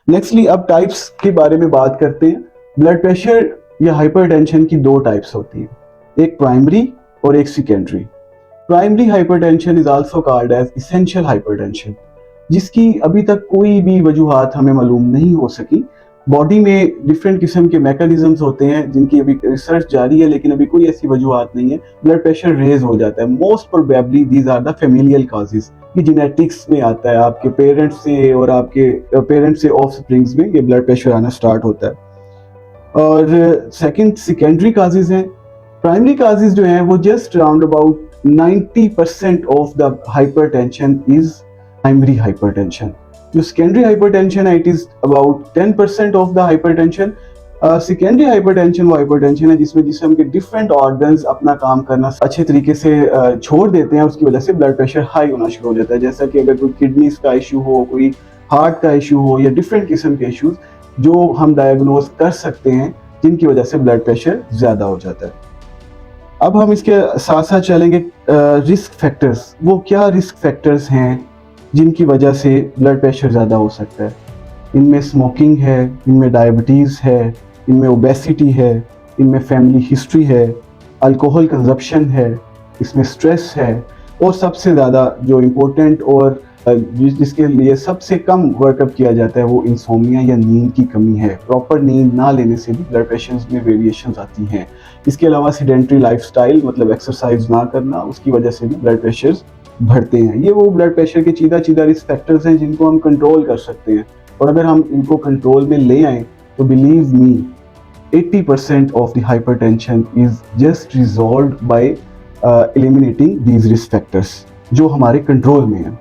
Nextly अब types के बारे में बात करते हैं। ब्लड प्रेशर या हाइपरटेंशन की दो टाइप्स होती हैं, एक प्राइमरी और एक secondary. Primary hypertension is also called as essential hypertension, जिसकी अभी तक कोई भी वजूहात हमें मालूम नहीं हो सकी। बॉडी में डिफरेंट किस्म के मैकेनिज्म्स होते हैं जिनकी अभी रिसर्च जारी है, लेकिन अभी कोई ऐसी वजूहात नहीं है। ब्लड प्रेशर रेज हो जाता है। Most probably these are the familial causes, ये जेनेटिक्स में आता है, आपके पेरेंट्स से और आपके पेरेंट्स से ऑफस्प्रिंग्स में ये ब्लड प्रेशर आना स्टार्ट होता है। और सेकंड सेकेंडरी काजेज हैं। प्राइमरी काजेज जो हैं वो just around about 90% of the hypertension is primary hypertension. जो सेकेंडरी हाइपरटेंशन है it is about 10% of the hypertension. Secondary hypertension वो हाइपरटेंशन है जिसमें जिसम के डिफरेंट ऑर्गन्स अपना काम करना अच्छे तरीके से छोड़ देते हैं, उसकी वजह से ब्लड प्रेशर हाई होना शुरू हो जाता है। जैसा कि अगर कोई किडनीज का इशू हो, कोई हार्ट का इशू हो या डिफरेंट किस्म के इशूज जो हम डायग्नोज कर सकते हैं, जिनकी वजह से ब्लड प्रेशर ज्यादा हो जाता है। अब हम इसके साथ साथ चलेंगे रिस्क फैक्टर्स। वो क्या रिस्क फैक्टर्स हैं जिनकी वजह से ब्लड प्रेशर ज़्यादा हो सकता है। इनमें स्मोकिंग है, इनमें डायबिटीज़ है, इनमें ओबेसिटी है, इनमें फैमिली हिस्ट्री है, अल्कोहल कंजप्शन है, इसमें स्ट्रेस है, और सबसे ज़्यादा जो इम्पोर्टेंट और जिसके लिए सबसे कम वर्कअप किया जाता है वो इंसोमिया या नींद की कमी है। प्रॉपर नींद ना लेने से भी ब्लड प्रेशर में वेरिएशंस आती हैं। इसके अलावा सेडेंट्री लाइफस्टाइल मतलब एक्सरसाइज ना करना, उसकी वजह से भी ब्लड प्रेशर बढ़ते हैं। ये वो ब्लड प्रेशर के सीधा रिस्क फैक्टर्स हैं जिनको हम कंट्रोल कर सकते हैं, और अगर हम इनको कंट्रोल में ले आए तो believe me 80% of the hypertension is just resolved bye eliminating these risk factors जो हमारे कंट्रोल में हैं।